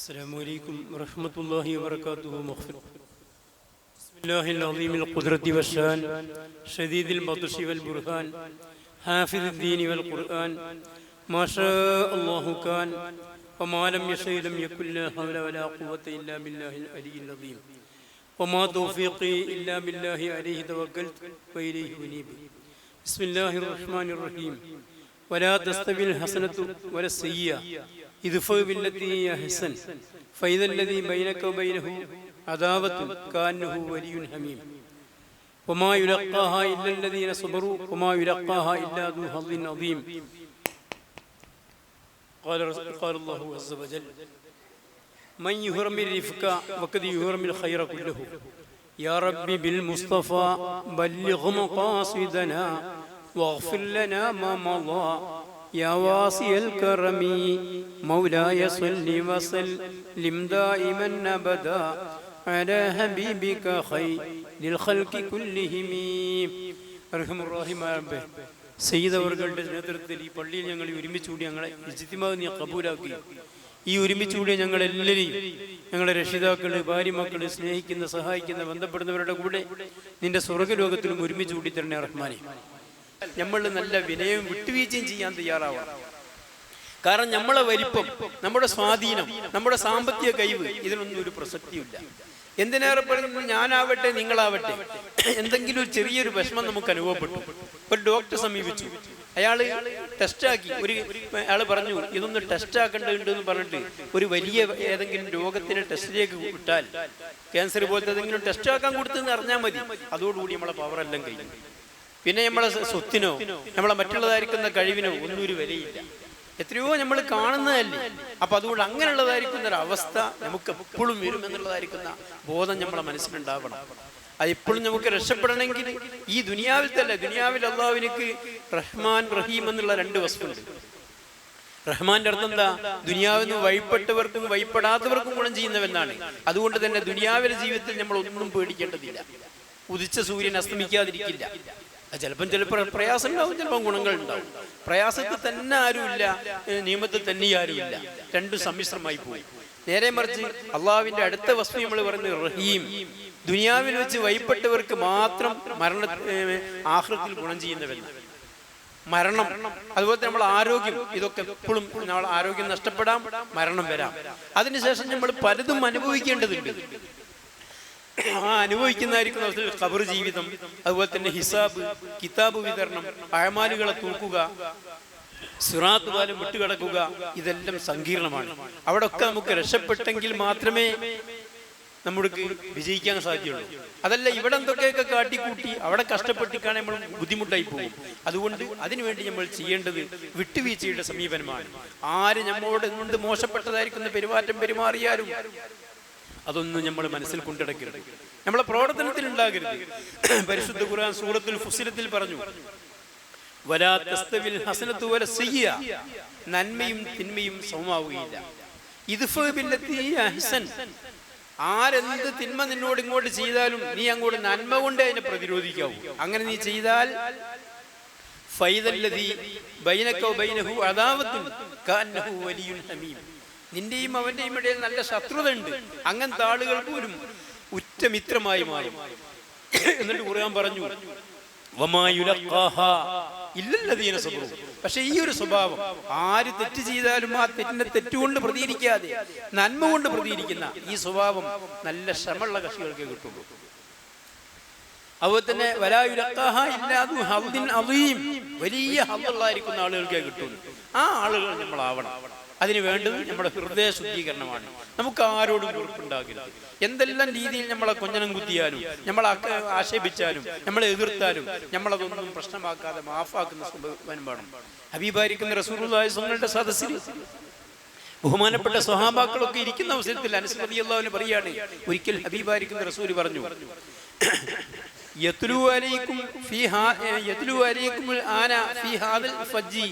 السلام عليكم ورحمة الله وبركاته. بسم الله العظيم القدرة والشان شديد البطش والبرهان حافظ الدين والقرآن ما شاء الله كان وما لم يشاء لم يكن لا حول ولا قوة إلا بالله العلي العظيم وما توفيقي إلا بالله عليه توكلت وإليه أنيب. بسم الله الرحمن الرحيم. ولا تستوي الحسنة ولا السيئة ادفع بالتي هي أحسن فإذا الذي بينك وبينه عداوة كأنه ولي حميم وما يلقاها إلا الذين صبروا وما يلقاها إلا ذو حظ عظيم. قال الله عز وجل: من يهرم الرفق وقد يهرم الخير كله يا ربي بالمصطفى بلغ مقاصدنا واغفر لنا ما مضى يا واسع الكرم مولاي صل وسلم دائما أبدا على حبيبك خير للخلق كلهم. അർഹമർ റഹീമായ റബ്ബേ, സയ്യിദ് അവറുകളുടെ നേതൃത്വത്തിൽ ഈ പള്ളിയിൽ ഞങ്ങൾ ഒരുമിച്ചുകൂടി ഞങ്ങളെ ഇജ്തിമാ നീ കബൂലാക്കി. ഈ ഒരുമിച്ചുകൂടിയ ഞങ്ങളെല്ലാവരെയും ഞങ്ങളുടെ രക്ഷിതാക്കള്, ഭാര്യമക്കള്, സ്നേഹിക്കുന്ന, സഹായിക്കുന്ന, ബന്ധപ്പെടുന്നവരുടെ കൂടെ നിന്റെ സ്വർഗ്ഗലോകത്തിലും ഒരുമിച്ച് കൂടി തരണേ റഹ്മാനെ. നമ്മൾ നല്ല വിനയവും വിട്ടുവീഴ്ചയും ചെയ്യാൻ തയ്യാറാവണം. കാരണം നമ്മളെ വലിപ്പം, നമ്മുടെ സ്വാധീനം, നമ്മുടെ സാമ്പത്തിക കഴിവ്, ഇതിനൊന്നും ഒരു പ്രസക്തിയില്ല. എന്തിനേറെ പറയുന്നത്, ഞാനാവട്ടെ നിങ്ങളാവട്ടെ, എന്തെങ്കിലും ഒരു ചെറിയൊരു വിഷമം നമുക്ക് അനുഭവപ്പെട്ടു, ഒരു ഡോക്ടറെ സമീപിച്ചു, അയാള് ടെസ്റ്റാക്കി, അയാൾ പറഞ്ഞു ഇതൊന്ന് ടെസ്റ്റ് ആക്കേണ്ടതുണ്ട് എന്ന് പറഞ്ഞിട്ട് ഒരു വലിയ ഏതെങ്കിലും രോഗത്തിന് ടെസ്റ്റിലേക്ക് വിട്ടാൽ, ക്യാൻസർ പോലത്തെ ഏതെങ്കിലും ടെസ്റ്റ് ആക്കാൻ കൊടുത്തെന്ന് അറിഞ്ഞാൽ മതി, അതോടുകൂടി നമ്മളെ പവറെല്ലാം കഴിഞ്ഞു. പിന്നെ നമ്മളെ സ്വത്തിനോ നമ്മളെ മറ്റുള്ളതായിരിക്കുന്ന കഴിവിനോ ഒന്നും ഒരു വിലയില്ല. എത്രയോ നമ്മൾ കാണുന്നതല്ലേ. അപ്പൊ അതുകൊണ്ട് അങ്ങനെയുള്ളതായിരിക്കുന്ന ഒരു അവസ്ഥ നമുക്ക് എപ്പോഴും വരും എന്നുള്ളതായിരിക്കുന്ന ബോധം നമ്മളെ മനസ്സിലുണ്ടാവണം. അതെപ്പോഴും നമുക്ക് രക്ഷപ്പെടണമെങ്കിൽ ഈ ദുനിയാവിൽ തന്നെ, ദുനിയാവിൽ അള്ളാഹുവിനക്ക് റഹ്മാൻ റഹീം എന്നുള്ള രണ്ട് വസ്തുണ്ട്. റഹ്മാന്റെ അർത്ഥം എന്താ? ദുനിയാവിന് വഴിപ്പെട്ടവർക്കും വഴിപ്പെടാത്തവർക്കും ഗുണം ചെയ്യുന്നവെന്നാണ്. അതുകൊണ്ട് തന്നെ ദുനിയാവിലെ ജീവിതത്തിൽ നമ്മൾ ഒന്നും പേടിക്കേണ്ടതില്ല. ഉദിച്ച സൂര്യൻ അസ്തമിക്കാതിരിക്കില്ല. ചിലപ്പോൾ പ്രയാസം ഉണ്ടാവും, ചിലപ്പം ഗുണങ്ങൾ ഉണ്ടാവും. പ്രയാസത്തിൽ തന്നെ ആരുമില്ല, നിയമത്തിൽ തന്നെ ആരുമില്ല, രണ്ടും സമ്മിശ്രമായി പോയി. നേരെ മറിച്ച് അള്ളാഹുവിന്റെ അടുത്ത വസ്തു നമ്മൾ പറയുന്നത് റഹീം, ദുനിയാവിൽ വെച്ച് വഴിപ്പെട്ടവർക്ക് മാത്രം ആഖിറത്തിൽ ഗുണം ചെയ്യുന്നവെന്ന്. മരണം, അതുപോലെ നമ്മൾ ആരോഗ്യം, ഇതൊക്കെ എപ്പോഴും നമ്മൾ ആരോഗ്യം നഷ്ടപ്പെടാം, മരണം വരാം. അതിനുശേഷം നമ്മൾ പലതും അനുഭവിക്കേണ്ടതുണ്ട്. ആ അനുഭവിക്കുന്നതായിരിക്കുന്ന അവസ്ഥയിൽ ഖബർ ജീവിതം, അതുപോലെ തന്നെ ഹിസാബ്, കിതാബ് വിതരണം, അഅമാലുകളെ തൂക്കുക, സിറാത്ത് പാലം വിട്ടുകിടക്കുക, ഇതെല്ലാം സങ്കീർണമാണ്. അവിടെ ഒക്കെ നമുക്ക് രക്ഷപ്പെട്ടെങ്കിൽ മാത്രമേ നമുക്ക് വിജയിക്കാൻ സാധ്യതയുള്ളൂ. അതല്ല ഇവിടെ എന്തൊക്കെയൊക്കെ കാട്ടിക്കൂട്ടി അവിടെ കഷ്ടപ്പെട്ടിക്കാണ് നമ്മൾ ബുദ്ധിമുട്ടായി പോകും. അതുകൊണ്ട് അതിനുവേണ്ടി നമ്മൾ ചെയ്യേണ്ടത് വിട്ടുവീഴ്ചയുടെ സമീപനമാണ്. ആര് നമ്മളോട് കൊണ്ട് മോശപ്പെട്ടതായിരിക്കുന്ന പെരുമാറ്റം പെരുമാറിയാലും അതൊന്നും നമ്മൾ മനസ്സിൽ കൊണ്ടിടക്കരുത്, നമ്മളെ പ്രവർത്തനത്തിൽ ഉണ്ടാകരുത്. പരിശുദ്ധ ഖുർആൻ സൂറത്തുൽ ഫുസിലത്തിൽ പറഞ്ഞു, വലാ തസ്തവിൽ ഹസനത്തു വല സയ്യിഅ, നന്മയും തിന്മയും സമമാവുകയില്ല. ഇദ്ഫഉ ബില്ലത്തി ഹിയ അഹ്സൻ, ആരെന്ത് തിന്മ നിന്നോട് ഇങ്ങോട്ട് ചെയ്താലും നീ അങ്ങോട്ട് നന്മ കൊണ്ട് അതിനെ പ്രതിരോധിക്കാവൂ. അങ്ങനെ നീ ചെയ്താൽ ഫൈദല്ലദീ ബൈനക വബൈനഹു അദാവത്തുൻ കഅന്നഹു വലിയുൻ ഹമീം, നിന്റെയും അവന്റെയും ഇടയിൽ നല്ല ശത്രുത ഉണ്ട്, അങ്ങനത്തെ ആളുകൾ പോലും ഉറ്റ മിത്രമായി മാറും. എന്നിട്ട് ഖുർആൻ പറഞ്ഞു, വമാ യുലഖാഹാ ഇല്ലല്ലദീന സബറു. പക്ഷെ ഈ ഒരു സ്വഭാവം, ആര് തെറ്റ് ചെയ്താലും ആ തെറ്റിന്റെ തെറ്റുകൊണ്ട് പ്രതികരിക്കാതെ നന്മ കൊണ്ട് പ്രതികരിക്കുന്ന ഈ സ്വഭാവം നല്ല ശ്രമമുള്ള കക്ഷികൾക്ക് കിട്ടുള്ളൂ. അതുപോലെ തന്നെ വലാ യുലഖാഹാ ഇല്ലാ ദു ഹദ്ദിൻ അദീം, വലിയ ഹദ്ദുള്ളായിരിക്കുന്ന ആളുകൾക്കേ കിട്ടുള്ളൂ. ആ ആളുകൾ നമ്മളാവണം. അതിന് വേണ്ടത് നമ്മുടെ ഹൃദയ ശുദ്ധീകരണമാണ്. നമുക്ക് ആരോടും വെറുപ്പുണ്ടാകരുത്. എന്തെല്ലാം രീതിയിൽ നമ്മളെ കൊഞ്ഞനം കുത്തിയാലും, നമ്മളെ ആക്ഷേപിച്ചാലും, നമ്മളെ എതിർത്താലും നമ്മളതൊന്നും പ്രശ്നമാക്കാതെ മാഫാക്കുന്ന സ്വഭാവം വേണം. ഹബീബായിരിക്കുന്ന റസൂലുള്ളാഹി സ്വല്ലല്ലാഹു സദസ്സിൽ ബഹുമാനപ്പെട്ട സ്വഹാബാക്കളൊക്കെ ഇരിക്കുന്ന അവസരത്തിൽ അനസ് റളിയല്ലാഹു അൻഹു പറയാണ്, ഒരിക്കൽ ഹബീബായിരിക്കുന്ന റസൂൽ പറഞ്ഞു, യത്ലു അലൈക്കും ആന ഫീ ഹാദൽ ഫജ്ജി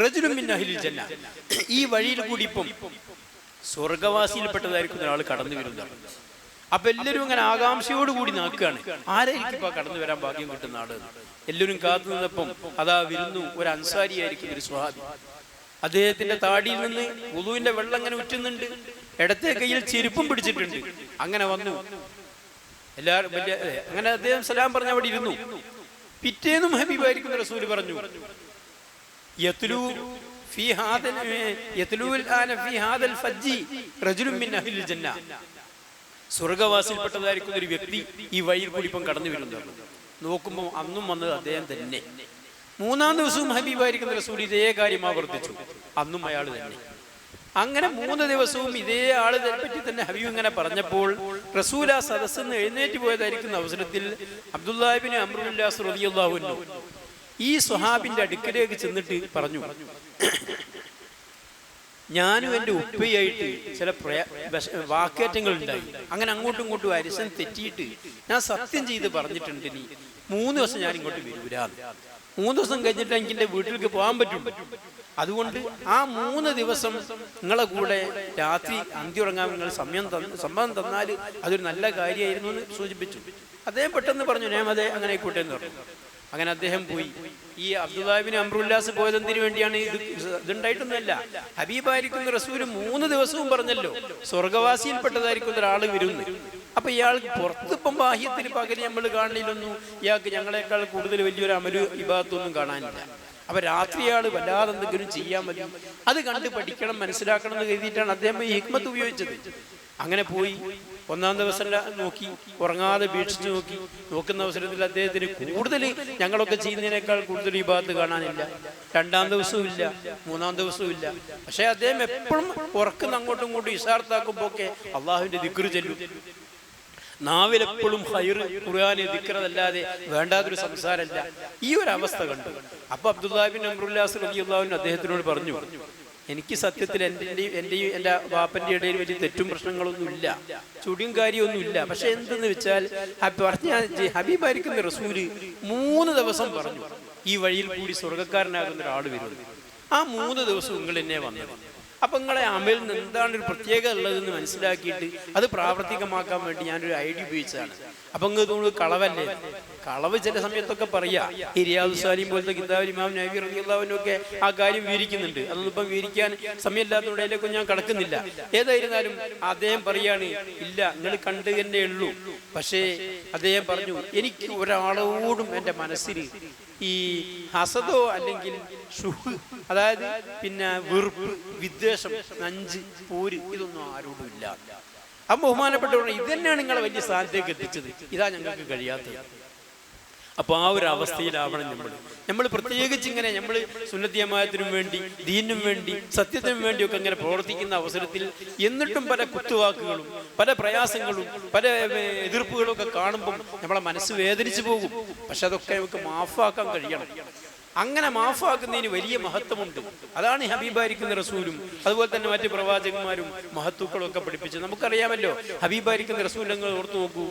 റജുലുൻ മിൻ അഹ്ലിൽ ജന്ന, ഈ വഴിയിൽ കൂടി ഇപ്പം സ്വർഗവാസിയിൽപ്പെട്ടതായിരിക്കുന്ന ഒരാൾ കടന്നു വരുന്നതാണ്. അപ്പൊ എല്ലാവരും അങ്ങനെ ആകാംക്ഷയോടുകൂടി നോക്കുകയാണ്, ആരായിരിക്കും ഇപ്പൊ കടന്നു വരാൻ ഭാഗ്യം കിട്ടുന്ന ആള്. എല്ലാവരും കാത്തു നിന്നപ്പം അതാ വരുന്നു ഒരു അൻസാരിയായിരിക്കും, ഒരു സ്വഹാബി. അദ്ദേഹത്തിന്റെ താടിയിൽ നിന്ന് വുളുവിന്റെ വെള്ളം ഇങ്ങനെ ഉറ്റുന്നുണ്ട്. ഇടത്തെ കയ്യിൽ ചെരുപ്പും പിടിച്ചിട്ടുണ്ട്. അങ്ങനെ വന്നു എല്ലാവരും അങ്ങനെ അദ്ദേഹം സലാം പറഞ്ഞ അവിടെ ഇരുന്നു. പിറ്റേന്നും ഹബീബായിരിക്കുന്ന റസൂൽ പറഞ്ഞു, സ്വർഗവാസിൽപ്പെട്ടതായിരിക്കുന്ന ഒരു വ്യക്തി ഈ വഴിയിൽ കൂടി ഇപ്പം കടന്നു വരുന്നുണ്ട്. നോക്കുമ്പോൾ അന്നും വന്നത് അദ്ദേഹം തന്നെ. മൂന്നാം ദിവസവും ഹബീബായിരിക്കുന്ന റസൂൽ ഇതേ കാര്യം ആവർത്തിച്ചു, അന്നും അയാൾ തന്നെ. അങ്ങനെ 3 ദിവസവും ഇതേ ആളിനെ പറ്റി തന്നെ ഹബീബ് ഇങ്ങനെ പറഞ്ഞപ്പോൾ റസൂൽ ആ സദസ്സിൽ നിന്ന് എഴുന്നേറ്റ് പോയതായിരിക്കുന്ന അവസരത്തിൽ Abdullah ibn Amr bin As റളിയല്ലാഹു അൻഹു ഈ സ്വഹാബിന്റെ അടുക്കലേക്ക് ചെന്നിട്ട് പറഞ്ഞു, ഞാനും എൻ്റെ ഉപ്പയായിട്ട് ചില വാക്കേറ്റങ്ങൾ ഉണ്ടായി. അങ്ങനെ അങ്ങോട്ടും ഇങ്ങോട്ടും അരിശൻ തെറ്റിയിട്ട് ഞാൻ സത്യം ചെയ്ത് പറഞ്ഞിട്ടുണ്ട്, നീ 3 ദിവസം ഞാൻ ഇങ്ങോട്ട് വരൂരാന്ന്. 3 ദിവസം കഴിഞ്ഞിട്ട് എനിക്ക് എൻ്റെ വീട്ടിലേക്ക് പോകാൻ പറ്റും. അതുകൊണ്ട് ആ 3 ദിവസം നിങ്ങളെ കൂടെ രാത്രി അന്തി ഉറങ്ങാൻ നിങ്ങൾ സമ്മതം തന്നാൽ അതൊരു നല്ല കാര്യമായിരുന്നു എന്ന് സൂചിപ്പിച്ചു. അദ്ദേഹം പെട്ടെന്ന് പറഞ്ഞു, ഞാൻ അതെ അങ്ങനെ ആയിക്കോട്ടെ എന്ന് പറഞ്ഞു. അങ്ങനെ അദ്ദേഹം പോയി. ഈ അബ്ദുല്ലാഹ് ഇബ്നു അംർ പോയത് എന്തിനു വേണ്ടിയാണ്? ഇതുണ്ടായിട്ടൊന്നുമല്ല. ഹബീബായിരിക്കുന്ന റസൂൽ 3 ദിവസവും പറഞ്ഞല്ലോ സ്വർഗവാസിയിൽപ്പെട്ടതായിരിക്കുന്ന ഒരാൾ വരുന്നു. അപ്പൊ ഇയാൾ പുറത്തിപ്പം ബാഹ്യത്തിന് പകരം നമ്മൾ കാണലിലൊന്നും ഇയാൾക്ക് ഞങ്ങളെക്കാൾ കൂടുതൽ വലിയൊരു അമലു ഇബാദത്തൊന്നും കാണാനില്ല. അപ്പൊ രാത്രി ഇയാൾ വല്ലാതെ എന്തെങ്കിലും ചെയ്യാൻ മതി, അത് കണ്ട് പഠിക്കണം മനസ്സിലാക്കണം എന്ന് കരുതിയിട്ടാണ് അദ്ദേഹം ഈ ഹിക്മത്ത് ഉപയോഗിച്ചത്. അങ്ങനെ പോയി 1-ാം ദിവസം നോക്കി, ഉറങ്ങാതെ വീക്ഷിച്ചു നോക്കുന്ന അവസരത്തിൽ അദ്ദേഹത്തിന് കൂടുതൽ ഞങ്ങളൊക്കെ ചെയ്യുന്നതിനേക്കാൾ കൂടുതൽ ഈ ഭാഗത്ത് കാണാനില്ല. 2-ാം ദിവസവും ഇല്ല, 3-ാം ദിവസവും ഇല്ല. പക്ഷെ അദ്ദേഹം എപ്പോഴും ഉറക്കുന്ന അങ്ങോട്ടും ഇങ്ങോട്ടും ഇഷാർത്താക്കുമ്പോ ഒക്കെ അള്ളാഹുവിന്റെ ദിക്ർ ചൊല്ലും. നാവിലെപ്പോഴും ഖൈർ ഖുർആൻ ദിക്റല്ലാതെ വേണ്ടാതൊരു സംസാരമല്ല. ഈ ഒരു അവസ്ഥ കണ്ടു. അപ്പൊ അബ്ദുല്ലാഹ് ഇബ്നു അംർ റളിയല്ലാഹു അൻഹു അദ്ദേഹത്തിനോട് പറഞ്ഞു, എനിക്ക് സത്യത്തിൽ എൻ്റെയും എൻ്റെ വാപ്പൻ്റെ ഇടയിൽ വലിയ തെറ്റും പ്രശ്നങ്ങളൊന്നും ഇല്ല, ചുടിയും കാര്യമൊന്നും ഇല്ല. പക്ഷെ എന്തെന്ന് വെച്ചാൽ പറഞ്ഞ ഹബീബായിരിക്കുന്ന റസൂല് 3 ദിവസം പറഞ്ഞു ഈ വഴിയിൽ കൂടി സ്വർഗ്ഗക്കാരനാകുന്ന ഒരാൾ വരുന്നു. ആ 3 ദിവസം നിങ്ങൾ എന്നെ വന്നത്. അപ്പൊ നിങ്ങളെ അമലിൽ നിന്ന് എന്താണ് ഒരു പ്രത്യേകത ഉള്ളതെന്ന് മനസ്സിലാക്കിയിട്ട് അത് പ്രാവർത്തികമാക്കാൻ വേണ്ടി ഞാനൊരു ഐഡിയ ഉപയോഗിച്ചതാണ്. അപ്പൊ നിങ്ങൾക്ക് തോന്നുന്നു കളവല്ലേ? കളവ് ചില സമയത്തൊക്കെ പറയാ. ഈ റിയാദുസ് സാലിഹീൻ പോലത്തെ കിതാബിൽ ഇമാം നവവി റളിയല്ലാഹു അൻഹു ഒക്കെ ആ കാര്യം വിവരിക്കുന്നുണ്ട്. അതൊന്നും ഇപ്പം വിവരിക്കാൻ സമയമില്ലാത്തതുകൊണ്ട് അതിലേക്കും ഞാൻ കടക്കുന്നില്ല. ഏതായിരുന്നാലും അദ്ദേഹം പറയാണ്, ഇല്ല നിങ്ങൾ കണ്ടു തന്നെ ഉള്ളൂ. പക്ഷേ അദ്ദേഹം പറഞ്ഞു, എനിക്ക് ഒരാളോടും എൻ്റെ മനസ്സിൽ ഈ ഹസദോ അല്ലെങ്കിൽ ഷുഹ്, അതായത് പിന്നെ വെറുപ്പ്, വിദ്വേഷം, നഞ്ച്, പോര്, ഇതൊന്നും ആരോടും ഇല്ല. അപ്പൊ ബഹുമാനപ്പെട്ടവർ ഇത് തന്നെയാണ് നിങ്ങളെ വലിയ സ്ഥാനത്തേക്ക് എത്തിച്ചത്. ഇതാ ഞങ്ങൾക്ക് കഴിയാത്തത്. അപ്പൊ ആ ഒരു അവസ്ഥയിലാവണം നമ്മൾ പ്രത്യേകിച്ച് ഇങ്ങനെ നമ്മൾ സുന്നത്തി ജമാഅത്തിനും വേണ്ടി, ദീനിനും വേണ്ടി, സത്യത്തിനും വേണ്ടിയൊക്കെ ഇങ്ങനെ പ്രവർത്തിക്കുന്ന അവസരത്തിൽ എന്നിട്ടും പല കുത്തുവാക്കുകളും പല പ്രയാസങ്ങളും പല എതിർപ്പുകളും ഒക്കെ കാണുമ്പം നമ്മളെ മനസ്സ് വേദനിച്ചു പോകും. പക്ഷെ അതൊക്കെ നമുക്ക് മാഫാക്കാൻ കഴിയണം. അങ്ങനെ മാഫാക്കുന്നതിന് വലിയ മഹത്വമുണ്ട്. അതാണ് ഹബീബായിരിക്കുന്ന റസൂലും അതുപോലെ തന്നെ മറ്റു പ്രവാചകന്മാരും മഹത്തുക്കളും ഒക്കെ പഠിപ്പിച്ചത്. നമുക്കറിയാമല്ലോ, ഹബീബായിരിക്കുന്ന റസൂൽ നിങ്ങൾ ഓർത്തു നോക്കൂ,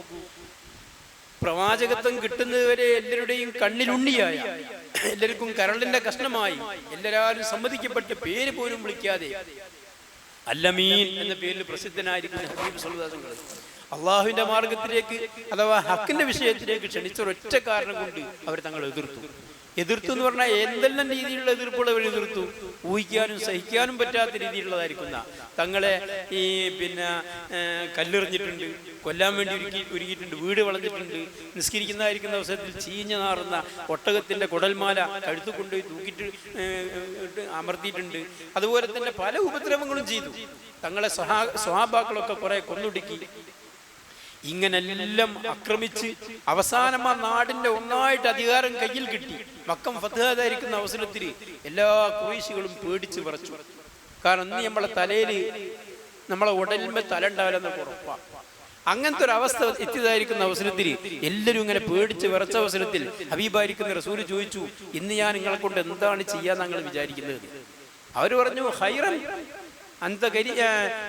പ്രവാചകത്വം കിട്ടുന്നതുവരെ എല്ലാവരുടെയും കണ്ണിലുണ്ണിയായി, എല്ലാവർക്കും കരളിന്റെ കഷ്ണമായി, എല്ലാവരും സമ്മതിക്കപ്പെട്ട പേര് പോലും വിളിക്കാതെ അല്ലമീൻ എന്ന പേരിൽ പ്രസിദ്ധനായിരിക്കുന്ന ഹബീബ് സല്ലല്ലാഹു അലൈഹി വസല്ലം അള്ളാഹുവിന്റെ മാർഗത്തിലേക്ക് അഥവാ ഹക്കിന്റെ വിഷയത്തിലേക്ക് ക്ഷണിച്ച ഒരൊറ്റ കാരണം കൊണ്ട് അവർ തങ്ങൾ എതിർത്തു എന്ന് പറഞ്ഞാൽ എന്തെല്ലാം രീതിയിലുള്ള എതിർപ്പുകൾ അവർ എതിർത്തു. ഊഹിക്കാനും സഹിക്കാനും പറ്റാത്ത രീതിയിലുള്ളതായിരിക്കുന്ന തങ്ങളെ ഈ പിന്നെ കല്ലെറിഞ്ഞിട്ടുണ്ട്, കൊല്ലാൻ വേണ്ടി ഒരുക്കിയിട്ടുണ്ട്, വീട് വളഞ്ഞിട്ടുണ്ട്, നിസ്കരിക്കുന്നതായിരിക്കുന്ന അവസരത്തിൽ ചീഞ്ഞു നാറുന്ന ഒട്ടകത്തിന്റെ കുടൽമാല കഴുത്തു കൊണ്ടുപോയി തൂക്കിയിട്ട് അമർത്തിയിട്ടുണ്ട്. അതുപോലെ തന്നെ പല ഉപദ്രവങ്ങളും ചെയ്തു. തങ്ങളെ സ്വഹാബാക്കളൊക്കെ കുറെ കൊന്നൊടുക്കി. ഇങ്ങനെല്ലാം ആക്രമിച്ച് അവസാനം ആ നാടിന്റെ ഒന്നായിട്ട് അധികാരം കയ്യിൽ കിട്ടി. മക്കം ഫത്ഹായിരിക്കുന്ന അവസരത്തിൽ എല്ലാ ഖുറൈശികളും പേടിച്ച് വിറച്ചു. കാരണം ഇന്ന് നമ്മളെ തലയിൽ നമ്മളെ ഉടലിന്മേൽ തല ഉണ്ടാവില്ലെന്ന് ഉറപ്പാണ്. അങ്ങനത്തെ ഒരു അവസ്ഥ എത്തിയതായിരിക്കുന്ന അവസരത്തിൽ എല്ലാവരും ഇങ്ങനെ പേടിച്ച് വിറച്ച അവസരത്തിൽ ഹബീബായിരിക്കുന്ന റസൂൽ ചോദിച്ചു, ഇന്ന് ഞാൻ നിങ്ങളെ കൊണ്ട് എന്താണ് ചെയ്യാൻ നിങ്ങൾ വിചാരിക്കുന്നത്? അവർ പറഞ്ഞു, ഹൈറൻ അന്ത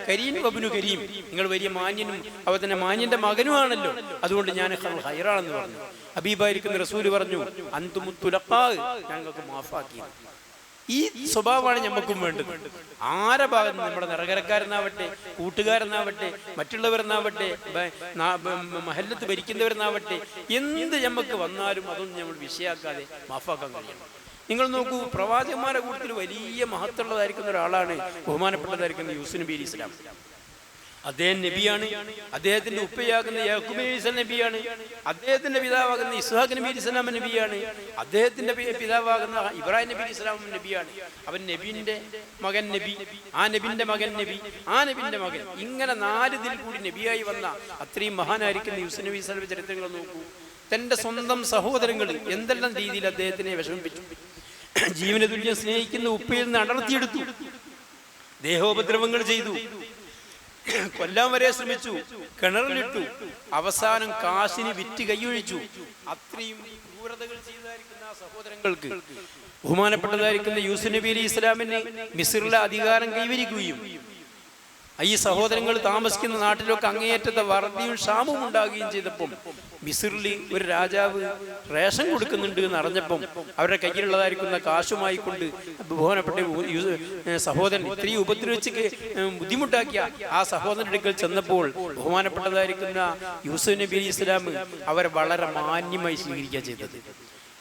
കരീം വബ്നു കരീം, നിങ്ങൾ വലിയ മാന്യനും അതുപോലെ തന്നെ മാന്യന്റെ മകനുമാണല്ലോ, അതുകൊണ്ട് ഞാൻ ഹൈറാണെന്ന് പറഞ്ഞു. ഹബീബായിരിക്കുന്ന റസൂല് പറഞ്ഞു, അന്തുമുത്തുലഖാ, ഞങ്ങൾക്ക് മാഫാക്കി. ഈ സ്വഭാവമാണ് ഞമ്മക്കും വേണ്ടത്. ആരെ ഭാഗത്ത്, നമ്മുടെ നിറകരക്കാരെന്നാവട്ടെ, കൂട്ടുകാരെന്നാവട്ടെ, മറ്റുള്ളവരെന്നാവട്ടെ, മഹല്ലത്ത് ഭരിക്കുന്നവരെന്നാവട്ടെ, എന്ത് ഞമ്മക്ക് വന്നാലും അതൊന്നും നമ്മൾ വിഷയാക്കാതെ മാഫാക്കാൻ കഴിയണം. നിങ്ങൾ നോക്കൂ, പ്രവാചകന്മാരുടെ കൂട്ടത്തിൽ വലിയ മഹത്തുള്ളതായിരിക്കുന്ന ഒരാളാണ് ബഹുമാനപ്പെട്ടതായിരിക്കുന്ന യൂസുഫ് നബി അലൈഹി ഇസ്ലാം. അദ്ദേഹം നബിയാണ്. അദ്ദേഹത്തിന്റെ ഉപ്പയാകുന്ന യാക്കൂബ് നബി ഇസ്ലാം നബിയാണ്. അദ്ദേഹത്തിന്റെ പിതാവാകുന്ന ഇസ്ഹാഖ് നബി ഇസ്ലാം നബിയാണ്. അദ്ദേഹത്തിന്റെ പിതാവാകുന്ന ഇബ്രാഹിം നബി ഇസ്ലാം നബിയാണ്. അവൻ നബിന്റെ മകൻ നബി, ആ നബിന്റെ മകൻ നബി, ആ നബിന്റെ മകൻ, ഇങ്ങനെ 4 ഇതിൽ കൂടി നബിയായി വന്ന അത്രയും മഹാനായിരിക്കുന്ന യൂസുഫ് നബി ഇസ്ലാമിന്റെ ചരിത്രങ്ങൾ നോക്കൂ. തന്റെ സ്വന്തം സഹോദരങ്ങൾ എന്തെല്ലാം രീതിയിൽ അദ്ദേഹത്തിനെ വിഷമിപ്പിച്ചു. ജീവന തുല്യം സ്നേഹിക്കുന്ന ഉപ്പയിൽ നിന്ന് അടർത്തിയെടുത്തു, ദേഹോപദ്രവങ്ങൾ ചെയ്തു, കൊല്ലാൻ വരെ ശ്രമിച്ചു, കിണറിലിട്ടു, അവസാനം കാശിന് വിറ്റ് കൈയൊഴിച്ചു. അത്രയും ക്രൂരതകൾ ചെയ്തതായിരിക്കുന്ന ആ സഹോദരങ്ങൾക്ക് ബഹുമാനപ്പെട്ടതായിരിക്കുന്ന യൂസുഫ് നബി അലൈഹി ഇസ്ലാമിന് മിസ്റിലെ അധികാരം കൈവരിക്കുകയും ഈ സഹോദരങ്ങൾ താമസിക്കുന്ന നാട്ടിലൊക്കെ അങ്ങേയറ്റത്തെ വറുതിയും ക്ഷാമവും ഉണ്ടാകുകയും ചെയ്തപ്പം മിസ്റിൽ ഒരു രാജാവ് റേഷൻ കൊടുക്കുന്നുണ്ട് എന്ന് അറിഞ്ഞപ്പം അവരുടെ കയ്യിലുള്ളതായിരിക്കുന്ന കാശുമായി കൊണ്ട് ബഹുമാനപ്പെട്ട സഹോദരൻ ഇത്രയും ഉപദ്രവിച്ച് ബുദ്ധിമുട്ടാക്കിയ ആ സഹോദരൻ്റെ അടുക്കൽ ചെന്നപ്പോൾ ബഹുമാനപ്പെട്ടതായിരിക്കുന്ന യൂസുഫ് നബി അലൈഹി ഇസ്ലാം അവരെ വളരെ മാന്യമായി സ്വീകരിക്കുക ചെയ്തത്.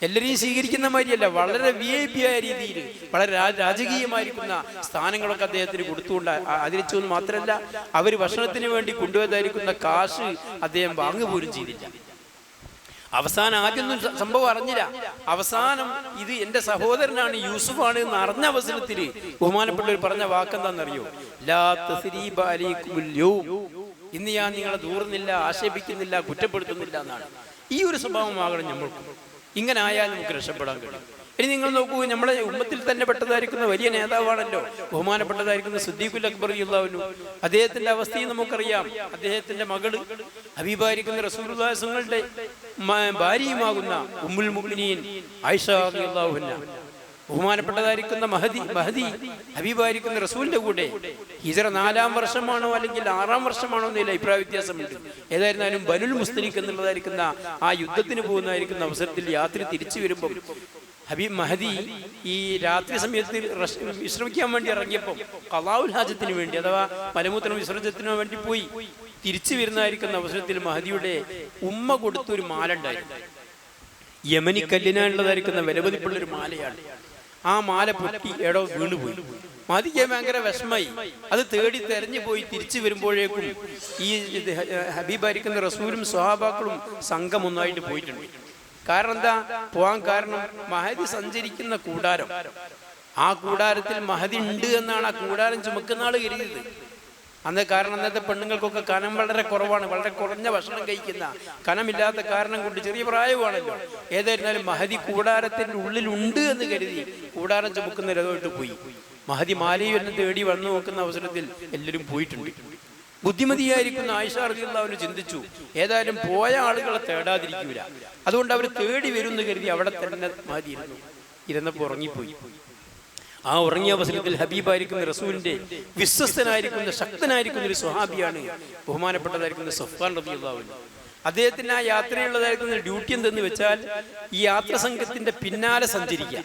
എല്ലാവരെയും സ്വീകരിക്കുന്ന മാതിരിയല്ല, വളരെ VIP ആയ രീതിയിൽ വളരെ രാജകീയമായിരിക്കുന്ന സ്ഥാനങ്ങളൊക്കെ അദ്ദേഹത്തിന് കൊടുത്തുകൊണ്ട് ആദരിച്ചു എന്ന് മാത്രമല്ല, അവർ ഭക്ഷണത്തിന് വേണ്ടി കൊണ്ടുപോയതായിരിക്കുന്ന കാശ് അദ്ദേഹം വാങ്ങുപോലും ചെയ്തില്ല. അവസാനം ആദ്യമൊന്നും സംഭവം അറിഞ്ഞില്ല. അവസാനം ഇത് എൻ്റെ സഹോദരനാണ്, യൂസുഫാണ് എന്ന് അറിഞ്ഞ അവസരത്തിൽ ബഹുമാനപ്പെട്ടവർ പറഞ്ഞ വാക്കെന്താണെന്നറിയോ? ലാ തസ്രീബ അലൈക്കുമുൽ യൗം, ഇന്ന് ഞാൻ നിങ്ങളെ ദൂറുന്നില്ല, ആക്ഷേപിക്കുന്നില്ല, കുറ്റപ്പെടുത്തുന്നില്ല എന്നാണ്. ഈ ഒരു സ്വഭാവമാകണം നമ്മൾക്ക്. ഇങ്ങനെ ആയാൽ നമുക്ക് രക്ഷപ്പെടാൻ കഴിയും. ഇനി നിങ്ങൾ നോക്കൂ, നമ്മളെ ഉമ്മത്തിൽ തന്നെ പെട്ടതായിരിക്കുന്ന വലിയ നേതാവാണല്ലോ ബഹുമാനപ്പെട്ടതായിരിക്കുന്ന സിദ്ദീഖുൽ അക്ബർ റളിയല്ലാഹു അൻഹു. അദ്ദേഹത്തിന്റെ അവസ്ഥയും നമുക്കറിയാം. അദ്ദേഹത്തിന്റെ മകള് ഹബീബായിരിക്കുന്ന റസൂലുള്ളാഹി സ്വല്ലല്ലാഹു അലൈഹി വസല്ലം ഭാര്യയുമാകുന്ന ഉമ്മുൽ മുഅ്മിനീൻ ആയിഷ റളിയല്ലാഹു അൻഹ, ബഹുമാനപ്പെട്ടതായിരിക്കുന്ന മഹദി ഹബീബായിരിക്കുന്ന റസൂലിന്റെ കൂടെ ഹിജ്റ 4-ാം വർഷമാണോ അല്ലെങ്കിൽ 6-ാം വർഷമാണോ എന്നതിൽ അഭിപ്രായ വ്യത്യാസമുണ്ട്. ഏതായിരുന്നാലും ബനുൽ മുസ്തലിഖ് എന്നുള്ളതായിരിക്കുന്ന ആ യുദ്ധത്തിന് പോകുന്നതായിരിക്കുന്ന അവസരത്തിൽ യാത്ര തിരിച്ചു വരുമ്പം മഹദി ഈ രാത്രി സമയത്ത് വിശ്രമിക്കാൻ വേണ്ടി ഇറങ്ങിയപ്പോൾ ഖളാഉൽ ഹാജത്തിന് വേണ്ടി അഥവാ മലമൂത്ര വിസർജനത്തിന് വേണ്ടി പോയി തിരിച്ചു വരുന്നതായിരിക്കുന്ന അവസരത്തിൽ മഹദിയുടെ ഉമ്മ കൊടുത്തൊരു മാല ഉണ്ടായിരുന്നു. യമനി കല്ലിനുള്ളതായിരിക്കുന്ന വിലമതിപ്പുള്ളൊരു മാലയാണ്. ആ മാല പൊട്ടി എടോ വീണുപോയി. മഹദിക്ക് ഭയങ്കര വിഷമായി. അത് തേടി തെരഞ്ഞു പോയി തിരിച്ചു വരുമ്പോഴേക്കും ഈ ഹബീബായിരിക്കുന്ന റസൂലും സ്വഹാബാക്കളും സംഘം ഒന്നായിട്ട് പോയിട്ടുണ്ട്. കാരണം എന്താ പോവാൻ കാരണം? മഹദി സഞ്ചരിക്കുന്ന കൂടാരം, ആ കൂടാരത്തിൽ മഹദി ഉണ്ട് എന്നാണ് ആ കൂടാരം ചുമക്കുന്ന ആള് കരുതിയത്. അന്ന് കാരണം അന്നത്തെ പെണ്ണുങ്ങൾക്കൊക്കെ കനം വളരെ കുറവാണ്, വളരെ കുറഞ്ഞ ഭക്ഷണം കഴിക്കുന്ന, കനമില്ലാത്ത കാരണം കൊണ്ട് ചെറിയ പ്രായമാണല്ലോ. ഏതായിരുന്നാലും മഹദി കൂടാരത്തിന്റെ ഉള്ളിലുണ്ട് എന്ന് കരുതി കൂടാരം ചുമക്കുന്ന രഥമായിട്ട് പോയി. മഹദി മാലയും എന്നെ തേടി വന്നു നോക്കുന്ന അവസരത്തിൽ എല്ലാവരും പോയിട്ടുണ്ട്. ബുദ്ധിമതിയായിരിക്കുന്ന ആയിഷ റളിയല്ലാഹു അൻഹ ചിന്തിച്ചു, ഏതായാലും പോയ ആളുകളെ തേടാതിരിക്കൂല, അതുകൊണ്ട് അവർ തേടി വരുമെന്ന് കരുതി അവിടെ തന്നെ മഹദി ഇരുന്നപ്പോൾ ഉറങ്ങിപ്പോയി. ആ ഉറങ്ങിയ അവസരത്തിൽ ഹബീബായിരിക്കുന്ന റസൂലിന്റെ വിശ്വസ്തനായിരിക്കുന്ന ശക്തനായിരിക്കുന്ന ഒരു സ്വഹാബിയാണ് ബഹുമാനപ്പെട്ടതായിരിക്കുന്ന സഫ്വാൻ റളിയല്ലാഹു അൻഹു. അദ്ദേഹത്തിന് ആ യാത്രയുള്ളതായിരിക്കുന്ന ഡ്യൂട്ടി എന്തെന്ന് വെച്ചാൽ ഈ യാത്ര സംഘത്തിന്റെ പിന്നാലെ സഞ്ചരിക്കുക.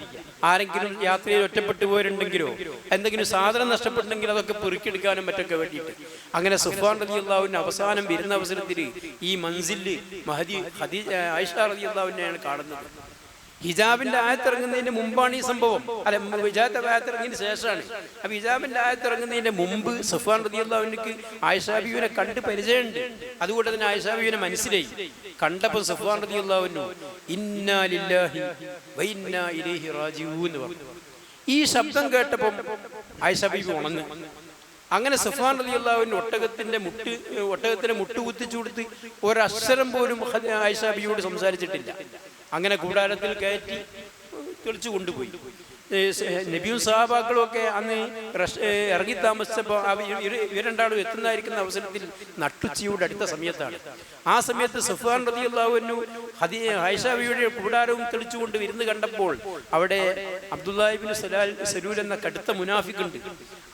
ആരെങ്കിലും യാത്രയിൽ ഒറ്റപ്പെട്ടു പോയിട്ടുണ്ടെങ്കിലോ എന്തെങ്കിലും സാധനം നഷ്ടപ്പെട്ടുണ്ടെങ്കിൽ അതൊക്കെ പെറുക്കിയെടുക്കാനും മറ്റൊക്കെ വേണ്ടിയിട്ട്. അങ്ങനെ സഫ്വാൻ റളിയല്ലാഹു അൻഹു അവസാനം വരുന്ന അവസരത്തിൽ ഈ മൻസിലിൽ മഹദി ആയിഷ റളിയല്ലാഹു അൻഹയാണ് കാണുന്നത്. ഹിജാബിന്റെ ആയത്തിറങ്ങുന്നതിന്റെ മുമ്പാണ് ഈ സംഭവം, അല്ല ഹിജാബിന്റെ ആയത്തിറങ്ങിയതിന് ശേഷമാണ്. അപ്പൊ ഹിജാബിന്റെ ആയത്തിറങ്ങുന്നതിന്റെ മുമ്പ് സഫ്വാൻ റളിയല്ലാഹു അൻഹുവിന് ആയിഷ ബീവിനെ കണ്ട് പരിചയമുണ്ട്. അതുകൊണ്ട് തന്നെ ആയിഷ ബീവിനെ മനസ്സിലായി. കണ്ടപ്പോൾ സഫ്വാൻ റളിയല്ലാഹു അൻഹു ഇന്നാ ലില്ലാഹി വ ഇന്നാ ഇലൈഹി റാജിഊൻ എന്ന് പറഞ്ഞു. ഈ ശബ്ദം കേട്ടപ്പോൾ ആയിഷ ബീവി ഉണർന്നു. അങ്ങനെ സഫ്വാൻ റളിയല്ലാഹു അൻഹു ഒട്ടകത്തിന് മുട്ട് കുത്തിച്ചു കൊടുത്ത് ഒരക്ഷരം പോലും ആയിഷ ബീവിയോട് സംസാരിച്ചിട്ടില്ല. അങ്ങനെ കൂടാരത്തിൽ കയറ്റി തെളിച്ചു കൊണ്ടുപോയി. നബിയും സഹാബാക്കളും ഒക്കെ അന്ന് ഇറങ്ങി താമസിച്ചപ്പോൾ ഇവർ രണ്ടാളും എത്തുന്നതായിരിക്കുന്ന അവസരത്തിൽ നട്ടുച്ചയോട് അടുത്ത സമയത്താണ്. ആ സമയത്ത് സഫ്വാൻ റളിയല്ലാഹു അൻഹു ആയിഷ ബീവിയുടെ കൂടാരവും തെളിച്ചുകൊണ്ട് വിരുന്ന് കണ്ടപ്പോൾ അവിടെ അബ്ദുല്ലാഹി ഇബ്നു സലൂൽ എന്ന കടുത്ത മുനാഫിക്കുണ്ട്.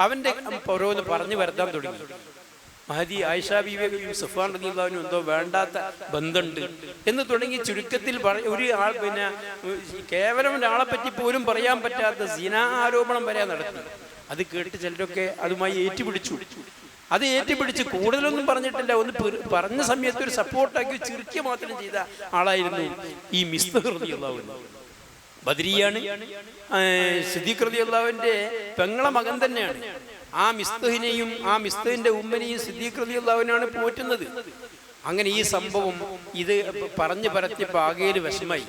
അവന്റെ ഓരോന്ന് പറഞ്ഞു വരുത്താൻ തുടങ്ങി. മഹദി ആയിഷ ബീവിയും സഫ്വാൻ റളിയല്ലാഹു അൻഹു എന്തോ വേണ്ടാത്ത ബന്ധമുണ്ട് എന്ന് തുടങ്ങി ചുരുക്കത്തിൽ ഒരു ആൾ കേവലം ഒരാളെ പറ്റി പോലും പറയാൻ പറ്റാത്ത സിനാ ആരോപണം വരെ നടത്തി. അത് കേട്ട് ചിലരൊക്കെ അതുമായി ഏറ്റുപിടിച്ചു. അത് ഏറ്റുപിടിച്ച് കൂടുതലൊന്നും പറഞ്ഞിട്ടില്ല, ഒന്ന് പറഞ്ഞ സമയത്ത് ഒരു സപ്പോർട്ടാക്കി ചിരിക്കുക മാത്രം ചെയ്ത ആളായിരുന്നു ഈ മിസ്തഹ് റളിയല്ലാഹു അൻഹു. ബദരിയാണ്, സിദ്ദീഖ് റളിയല്ലാഹുവിന്റെ പെങ്ങളെ മകൻ തന്നെയാണ്. ആ മിസ്തുഹിനെയും ആ മിസ്തുഹിന്റെ ഉമ്മനെയും സിദ്ദീഖ് റളിയല്ലാഹു അൻഹുവാണ് പോറ്റുന്നത്. അങ്ങനെ ഈ സംഭവം ഇത് പറഞ്ഞു പരത്തിയപ്പോൾ ആകെയിൽ വിഷമായി.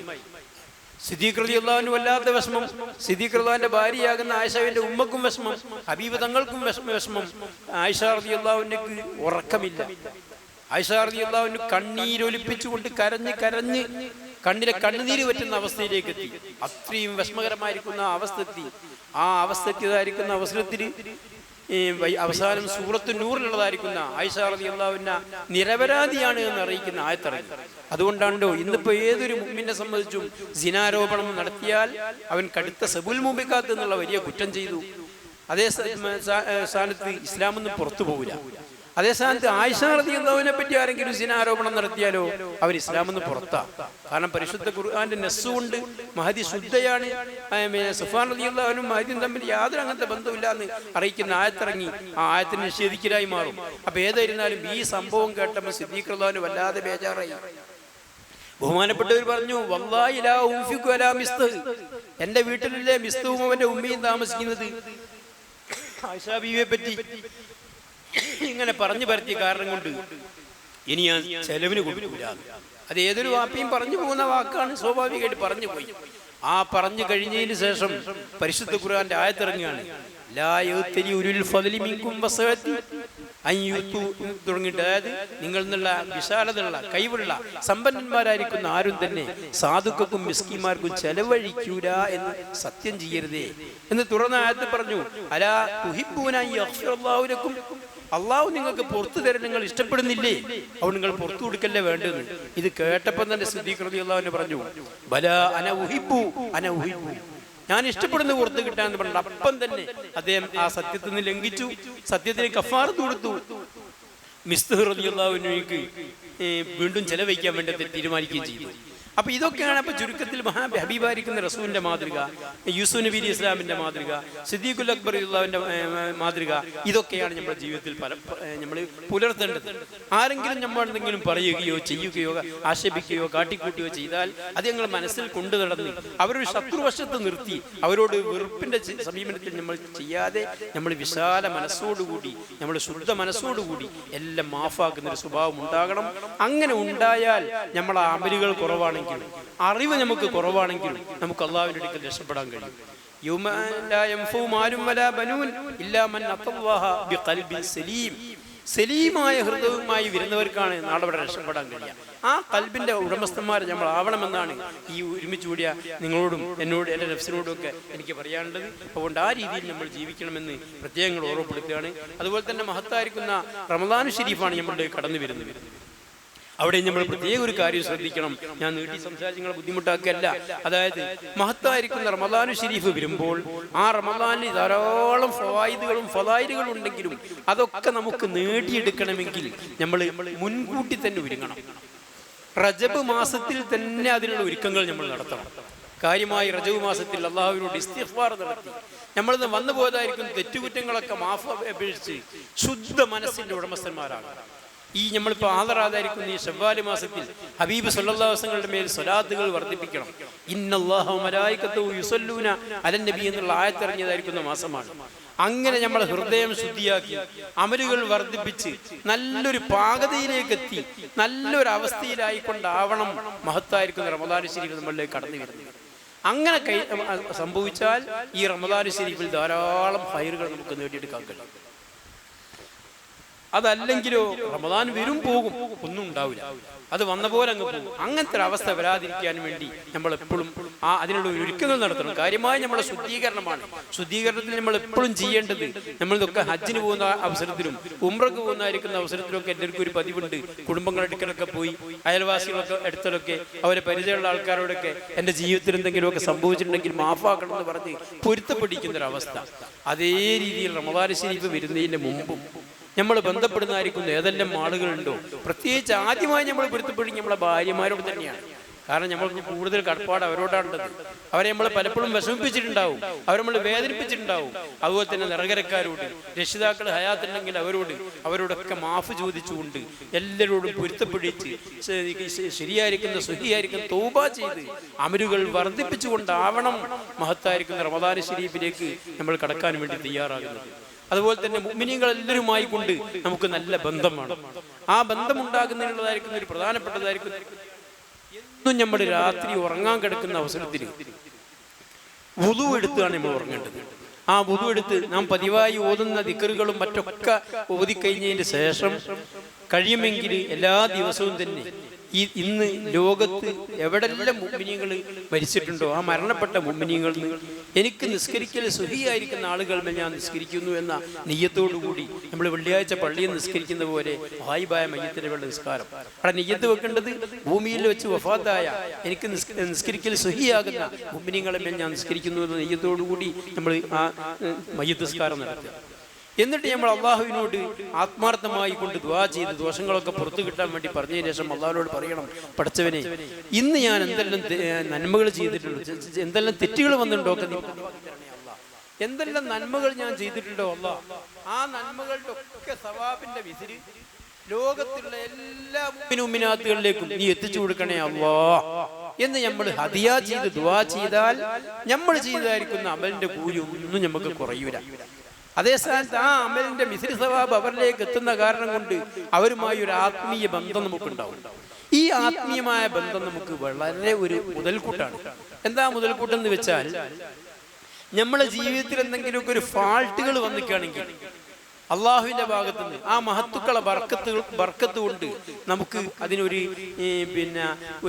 സിദ്ദീഖ് റളിയല്ലാഹു അൻഹു വല്ലാത്ത വിഷമം, സിദ്ദീഖ് റളിയല്ലാഹുവിന്റെ ഭാര്യയാകുന്ന ആയിഷയുടെ ഉമ്മക്കും വിഷമം, ഹബീബ് തങ്ങൾക്കും വിഷമം. ആയിഷ റളിയല്ലാഹു അൻഹയ്ക്ക് ഉറക്കമില്ല. ആയിഷ റളിയല്ലാഹു അൻഹു കണ്ണീരൊലിപ്പിച്ചുകൊണ്ട് കരഞ്ഞ് കണ്ണിലെ കണ്ണുനീര് പറ്റുന്ന അവസ്ഥയിലേക്ക് എത്തി. അത്രയും വിഷമകരമായിരിക്കുന്ന അവസ്ഥ എത്തി. ആ അവസ്ഥയ്ക്കതായിരിക്കുന്ന അവസരത്തിൽ അവസാനം സൂറത്തു നൂറിലുള്ളതായിരിക്കുന്ന ആയിഷ റളിയല്ലാഹു അൻഹ നിരപരാധിയാണ് എന്ന് അറിയിക്കുന്ന ആയത്തിറങ്ങി. അതുകൊണ്ടാണല്ലോ ഇന്നിപ്പോ ഏതൊരു മുഅ്മിനെ സംബന്ധിച്ചും സിനാരോപണം നടത്തിയാൽ അവൻ കടുത്ത സബുൽ മുബിക്കാത്ത് എന്നുള്ള വലിയ കുറ്റം ചെയ്തു. അതേ സ്ഥാനത്ത് ഇസ്ലാമൊന്നും പുറത്തു പോകില്ല. അതേ സ്ഥാനത്ത് ആയിഷ റളിയല്ലാഹു അൻഹയെ പറ്റി ആരെങ്കിലും സിനാരോപണം നടത്തിയാലോ അവർ ഇസ്ലാമൊന്നും പുറത്താ. കാരണം പരിശുദ്ധ ഖുർആന്റെ നസ്സുകൊണ്ട് മഹദി ശുദ്ധയാണ്, സുഫാൻ റളിയല്ലാഹു അൻഹു മഹദിയും തമ്മിൽ യാതൊരു അങ്ങനത്തെ ബന്ധമില്ല എന്ന് അറിയിക്കുന്ന ആയത്തിറങ്ങി. ആ ആയത്തിന് നിഷേധിക്കലായി മാറും. അപ്പൊ ഏതായിരുന്നാലും ഈ സംഭവം കേട്ടപ്പോൾ സിദ്ദീഖ് റളിയല്ലാഹു അൻഹു വല്ലാതെ ബേജാറായി. ബഹുമാനപ്പെട്ടവർ പറഞ്ഞു, വല്ലാഹി ലാ ഉൻഫിഖു അലാ മിസ്തഹ്, എന്റെ വീട്ടിലല്ലേ മിസ്തഹും അവന്റെ ഉമ്മയും താമസിക്കുന്നത്. ആയിഷ ബീവിയെ പറ്റി ഇങ്ങനെ പറഞ്ഞു പരത്തിയ കാരണം കൊണ്ട് ഇനി ഞാൻ ചെലവിന് കൊടുക്കില്ല. അത് ഏതൊരു വാപ്പയും പറഞ്ഞു പോകുന്ന വാക്കാണ്, സ്വാഭാവികമായിട്ട് പറഞ്ഞു പോയി. ആ പറഞ്ഞു കഴിഞ്ഞതിന് ശേഷം പരിശുദ്ധ ഖുർആന്റെ ആയത്തിറങ്ങുകയാണ്, ലാ യഅ്തലി ഉലുൽ ഫദ്ലി മിൻകും വസഅതി തുടങ്ങിയിട്ട്. അതായത് നിങ്ങൾ എന്നുള്ള വിശാലതയുള്ള കഴിവുള്ള സമ്പന്നന്മാരായിരിക്കുന്ന ആരും തന്നെ സാധുക്കൾക്കും മിസ്കിന്മാർക്കും ചെലവഴിക്കൂല എന്ന് സത്യം ചെയ്യരുതേ എന്ന് തുറന്ന ആയത്ത് പറഞ്ഞു. അലാ തുഹിബ്ബൂന യഗ്ഫിറല്ലാഹു ലക്കും, അള്ളാഹു നിങ്ങൾക്ക് പുറത്തു തരാൻ നിങ്ങൾ ഇഷ്ടപ്പെടുന്നില്ലേ, അവിടെ നിങ്ങൾ പുറത്തു കൊടുക്കല്ലേ വേണ്ടത്. ഇത് കേട്ടപ്പം തന്നെ സിദ്ദീഖ് റളിയല്ലാഹു അൻഹു പറഞ്ഞു, ബലാ അന ഉഹിബ്ബു ഞാൻ ഇഷ്ടപ്പെടുന്ന പുറത്ത് കിട്ടാന്ന് പറഞ്ഞു. അപ്പം തന്നെ അദ്ദേഹം ആ സത്യത്തിൽ നിന്ന് ലംഘിച്ചു, സത്യത്തിന് കഫാറത്ത് കൊടുത്തു. മിസ്തഹ് റളിയല്ലാഹു അൻഹുവിക്ക് വീണ്ടും ചെലവഴിക്കാൻ വേണ്ടി തീരുമാനിക്കുകയും ചെയ്തു. അപ്പൊ ഇതൊക്കെയാണ് അപ്പൊ ചുരുക്കത്തിൽ ഹബീബായിരിക്കുന്ന റസൂലിന്റെ മാതൃക, യൂസുഫ് നബി ഇസ്ലാമിന്റെ മാതൃക, സിദ്ദീഖുൽ അക്ബർ റളിയല്ലാഹുവിന്റെ മാതൃക. ഇതൊക്കെയാണ് നമ്മുടെ ജീവിതത്തിൽ നമ്മൾ പുലർത്തേണ്ടത്. ആരെങ്കിലും നമ്മൾ എന്തെങ്കിലും പറയുകയോ ചെയ്യുകയോ ആക്ഷേപിക്കുകയോ കാട്ടിക്കൂട്ടുകയോ ചെയ്താൽ അത് ഞങ്ങൾ മനസ്സിൽ കൊണ്ടു നടന്ന് അവരൊരു ശത്രുവശത്ത് നിർത്തി അവരോട് വെറുപ്പിന്റെ സമീപനത്തിൽ നമ്മൾ ചെയ്യാതെ നമ്മൾ വിശാല മനസ്സോടുകൂടി, നമ്മൾ ശുദ്ധ മനസ്സോടുകൂടി എല്ലാം മാഫാക്കുന്ന ഒരു സ്വഭാവം ഉണ്ടാകണം. അങ്ങനെ ഉണ്ടായാൽ നമ്മളെ അമലുകൾ കുറവാണെങ്കിൽ, അറിവ് നമുക്ക് കുറവാണെങ്കിൽ നമുക്ക് അല്ലാഹുവിന്റെ അടുക്കൽ രക്ഷപ്പെടാൻ കഴിയും. യൗമ ലാ യൻഫഉ മാലും വലാ ബനൂൻ ഇല്ലാ മൻ അത്തല്ലാഹ ബിഖൽബിൻ സലീം, സലീമായ ഹൃദയവുമായി വരുന്നവർക്കാണ് നാളെ ഇവിടെ രക്ഷപ്പെടാൻ കഴിയുക. ആ കൽബിന്റെ ഉടമസ്ഥന്മാർ നമ്മൾ ആവണമെന്നാണ് ഈ ഒരുമിച്ച് കൂടിയ നിങ്ങളോടും എന്നോട് എൻ്റെ നഫ്സിനോടും ഒക്കെ എനിക്ക് പറയാനുള്ളത്. അതുകൊണ്ട് ആ രീതിയിൽ നമ്മൾ ജീവിക്കണമെന്ന് പ്രത്യേകങ്ങൾ ഓർമ്മപ്പെടുത്തുകയാണ്. അതുപോലെ തന്നെ മഹത്തായിരിക്കുന്ന റമദാൻ ഷരീഫാണ് നമ്മളുടെ കടന്നു വരുന്നത്. അവിടെ നമ്മൾ പ്രത്യേക ഒരു കാര്യം ശ്രദ്ധിക്കണം. ഞാൻ നീട്ടി സംസാരിച്ച് നിങ്ങളെ ബുദ്ധിമുട്ടാക്കുകയല്ല. അതായത് മഹത്തായിരിക്കുന്ന റമദാനു ഷരീഫ് വരുമ്പോൾ ആ റമദാനിൽ ധാരാളം ഫവായിദുകളും ഫളായിലുകളും ഉണ്ടെങ്കിലും അതൊക്കെ നമുക്ക് നേടിയെടുക്കണമെങ്കിൽ നമ്മൾ മുൻകൂട്ടി തന്നെ ഒരുങ്ങണം. റജബ് മാസത്തിൽ തന്നെ അതിനുള്ള ഒരുക്കങ്ങൾ നമ്മൾ നടത്തണം. കാര്യമായി റജബ് മാസത്തിൽ അള്ളാഹുവിനോട് ഇസ്തിഗ്ഫാർ നടത്തി നമ്മളിന്ന് വന്നു പോയതായിരിക്കും തെറ്റുകുറ്റങ്ങളൊക്കെ മാഫ് അപേക്ഷിച്ച് ശുദ്ധ മനസ്സിന്റെ ഉടമസ്ഥന്മാരാണ്. ഈ നമ്മളിപ്പോൾ ആദരാതായിരിക്കുന്ന ഈ ശവ്വാൽ മാസത്തിൽ ഹബീബ് സല്ലല്ലാഹു അലൈഹി വസല്ലമയുടെ മേൽ സ്വലാത്തുകൾ വർദ്ധിപ്പിക്കണം. ഇന്നല്ലാഹ വമലായികത്തുഹു യുസല്ലൂന അലൻ നബി എന്നുള്ള ആയത്തിറങ്ങിയതായിരിക്കുന്ന മാസമാണ്. അങ്ങനെ നമ്മൾ ഹൃദയം ശുദ്ധിയാക്കി അമലുകൾ വർദ്ധിപ്പിച്ച് നല്ലൊരു പാകതയിലേക്ക് എത്തി നല്ലൊരു അവസ്ഥയിലായിക്കൊണ്ടാവണം മഹത്തായിരിക്കുന്ന റമദാൻ ശരീഫ് നമ്മളിലേക്ക് കടന്നു വരുന്നത്. അങ്ങനെ സംഭവിച്ചാൽ ഈ റമദാൻ ശരീഫിൽ ധാരാളം ഹൈറുകൾ നമുക്ക് നേടിയെടുക്കാൻ കഴിയും. അതല്ലെങ്കിലോ റമദാൻ വരും പോകും, ഒന്നും ഉണ്ടാവില്ല, അത് വന്ന പോലെ അങ്ങ് പോകും. അങ്ങനത്തെ ഒരു അവസ്ഥ വരാതിരിക്കാൻ വേണ്ടി നമ്മൾ എപ്പോഴും അതിനുള്ള ഒരുക്കങ്ങൾ നടത്തണം. കാര്യമായി നമ്മളെ ശുദ്ധീകരണമാണ്. ശുദ്ധീകരണത്തിൽ നമ്മൾ എപ്പോഴും ചെയ്യേണ്ടത്, നമ്മളിതൊക്കെ ഹജ്ജിന് പോകുന്ന അവസരത്തിലും ഉംറക്ക് പോകുന്നതായിരിക്കുന്ന അവസരത്തിലൊക്കെ എല്ലാവർക്കും ഒരു പതിവുണ്ട്. കുടുംബങ്ങളുടെ അടുക്കലൊക്കെ പോയി അയൽവാസികളൊക്കെ അടുത്തലൊക്കെ അവരെ പരിചയമുള്ള ആൾക്കാരോടൊക്കെ എൻ്റെ ജീവിതത്തിൽ എന്തെങ്കിലുമൊക്കെ സംഭവിച്ചിട്ടുണ്ടെങ്കിൽ മാഫാക്കണം എന്ന് പറഞ്ഞ് പൊരുത്തപ്പെടിക്കുന്നൊരവസ്ഥ. അതേ രീതിയിൽ റമദാൻ ശരീഫ് വരുന്നതിൻ്റെ മുമ്പും നമ്മൾ ബന്ധപ്പെടുന്നതായിരിക്കുന്ന ഏതെല്ലാം ആളുകളുണ്ടോ, പ്രത്യേകിച്ച് ആദ്യമായി നമ്മൾ പൊരുത്തപ്പെടും നമ്മളെ ഭാര്യമാരോട് തന്നെയാണ്. കാരണം നമ്മൾക്ക് കൂടുതൽ കടപ്പാട് അവരോടാണുള്ളത്. അവരെ നമ്മൾ പലപ്പോഴും വിഷമിപ്പിച്ചിട്ടുണ്ടാവും, അവരെ നമ്മൾ വേദനിപ്പിച്ചിട്ടുണ്ടാവും. അതുപോലെ തന്നെ നിറകരക്കാരോട്, രക്ഷിതാക്കൾ ഹയാത്തുണ്ടെങ്കിൽ അവരോടൊക്കെ മാഫ് ചോദിച്ചുകൊണ്ട് എല്ലാവരോടും പൊരുത്തപ്പെടിച്ച് ശരിയായിരിക്കുന്ന സുഹിയായിരിക്കുന്ന തൗബ ചെയ്ത് അമലുകൾ വർദ്ധിപ്പിച്ചുകൊണ്ടാവണം മഹത്തായിരിക്കുന്ന റമദാൻ ശരീഫിലേക്ക് നമ്മൾ കടക്കാൻ വേണ്ടി തയ്യാറാകുന്നത്. അതുപോലെ തന്നെ മുഅ്മിനീങ്ങൾ എല്ലാവരുമായി കൊണ്ട് നമുക്ക് നല്ല ബന്ധം വേണം. ആ ബന്ധമുണ്ടാകുന്നതിനുള്ളതായിരിക്കുന്ന ഒരു പ്രധാനപ്പെട്ടതായിരിക്കും എന്നും നമ്മൾ രാത്രി ഉറങ്ങാൻ കിടക്കുന്ന അവസരത്തിൽ വുളു എടുത്താണ് നമ്മൾ ഉറങ്ങേണ്ടത്. ആ വുളു എടുത്ത് നാം പതിവായി ഓതുന്ന ദിക്റുകളും മറ്റൊക്കെ ഓതിക്കഴിഞ്ഞതിന് ശേഷം കഴിയുമെങ്കിൽ എല്ലാ ദിവസവും തന്നെ ഇന്ന് ലോകത്ത് എവിടെല്ലാം മുഅ്മിനീങ്ങൾ മരിച്ചിട്ടുണ്ടോ ആ മരണപ്പെട്ട മുഅ്മിനീങ്ങളിൽ എനിക്ക് നിസ്കരിക്കൽ സുഹിയായിരിക്കുന്ന ആളുകൾ ഞാൻ നിസ്കരിക്കുന്നു എന്ന നിയ്യത്തോടുകൂടി നമ്മൾ വെള്ളിയാഴ്ച പള്ളിയിൽ നിസ്കരിക്കുന്ന പോലെ ഹായിബായ മയ്യത്തിന്റെ വെള്ള നിസ്കാരം അവിടെ നിയ്യത്ത് വെക്കേണ്ടത് ഭൂമിയിൽ വെച്ച് വഫാത്തായ എനിക്ക് നിസ്കരിക്കൽ സുഹിയാകുന്ന മുഅ്മിനീങ്ങളെ ഞാൻ നിസ്കരിക്കുന്നു എന്ന നിയ്യത്തോടുകൂടി നമ്മൾ ആ മയ്യത്ത് നിസ്കാരം നടത്തുക. എന്നിട്ട് നമ്മൾ അള്ളാഹുവിനോട് ആത്മാർത്ഥമായി കൊണ്ട് ദുആ ചെയ്ത് ദോഷങ്ങളൊക്കെ പുറത്തു കിട്ടാൻ വേണ്ടി പറഞ്ഞതിന് ശേഷം അള്ളാഹുവിനോട് പറയണം, പടച്ചവനെ ഇന്ന് ഞാൻ എന്തെല്ലാം നന്മകൾ ചെയ്തിട്ടുണ്ടോ, എന്തെല്ലാം തെറ്റുകൾ വന്നിട്ടുണ്ടോ, എന്തെല്ലാം നന്മകൾ ഞാൻ ചെയ്തിട്ടുണ്ടോ അല്ലാഹ്, ആ നന്മകളുടെ ഒക്കെ സവാബിന്റെ വിസിരി ലോകത്തുള്ള എല്ലാ മുഅ്മിനാത്തുകളിലേക്കും നീ എത്തിച്ചു കൊടുക്കണേ അല്ലാഹ് എന്ന് നമ്മൾ ഹദിയ ചെയ്ത് ദുആ ചെയ്താൽ നമ്മൾ ചെയ്തായിരിക്കുന്ന അമലിന്റെ കൂലി ഒന്നും നമുക്ക് കുറയൂല. അതേ സ്ഥാനത്ത് ആ അമലിന്റെ മിസ്രി സവാബ് അവരിലേക്ക് എത്തുന്ന കാരണം കൊണ്ട് അവരുമായി ഒരു ആത്മീയ ബന്ധം നമുക്കുണ്ടാവും. ഈ ആത്മീയമായ ബന്ധം നമുക്ക് വളരെ ഒരു മുതൽക്കൂട്ടാണ്. എന്താ മുതൽക്കൂട്ടെന്ന് വെച്ചാൽ നമ്മളെ ജീവിതത്തിൽ എന്തെങ്കിലുമൊക്കെ ഒരു ഫാൾട്ടുകൾ വന്നിക്കുകയാണെങ്കിൽ അള്ളാഹുവിന്റെ ഭാഗത്തു നിന്ന് ആ മഹത്തുക്കളെ ബർക്കത്ത് കൊണ്ട് നമുക്ക് അതിനൊരു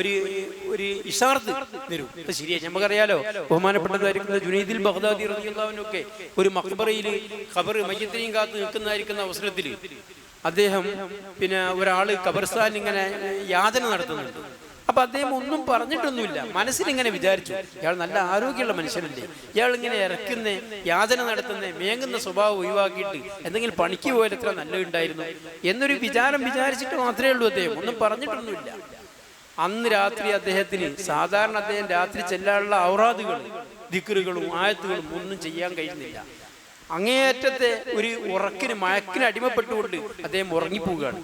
ഒരു ഇഷാർത്ത് തരും. ശരിയായി നമുക്കറിയാലോ, ബഹുമാനപ്പെട്ടതായിരിക്കുന്ന ജുനൈദുൽ ബഗ്ദാദി റളിയല്ലാഹു അൻഹു ഒക്കെ ഒരു മഖ്ബറയിൽ ഖബർ മയ്യത്തിനെയും കാത്ത് നിൽക്കുന്നതായിരിക്കുന്ന അവസരത്തിൽ അദ്ദേഹം ഒരാള് ഖബർസ്ഥാനിൽ ഇങ്ങനെ യാതന നടത്തുന്നുണ്ട്. അപ്പൊ അദ്ദേഹം ഒന്നും പറഞ്ഞിട്ടൊന്നുമില്ല, മനസ്സിലിങ്ങനെ വിചാരിച്ചു ഇയാൾ നല്ല ആരോഗ്യമുള്ള മനുഷ്യനല്ലേ, ഇയാൾ ഇങ്ങനെ ഇറക്കുന്ന യാതന നടത്തുന്ന മേങ്ങുന്ന സ്വഭാവം ഒഴിവാക്കിയിട്ട് എന്തെങ്കിലും പണിക്ക് പോയാൽ എത്ര നല്ലതുണ്ടായിരുന്നു എന്നൊരു വിചാരം വിചാരിച്ചിട്ട് മാത്രമേ ഉള്ളൂ. അദ്ദേഹം ഒന്നും പറഞ്ഞിട്ടൊന്നുമില്ല. അന്ന് രാത്രി അദ്ദേഹത്തിന് സാധാരണ അദ്ദേഹം രാത്രി ചെല്ലാനുള്ള ഔറാദുകളും ദിക്റുകളും ആയത്തുകളും ഒന്നും ചെയ്യാൻ കഴിയുന്നില്ല. അങ്ങേയറ്റത്തെ ഒരു മയക്കിന് അടിമപ്പെട്ടുകൊണ്ട് അദ്ദേഹം ഉറങ്ങിപ്പോവുകയാണ്.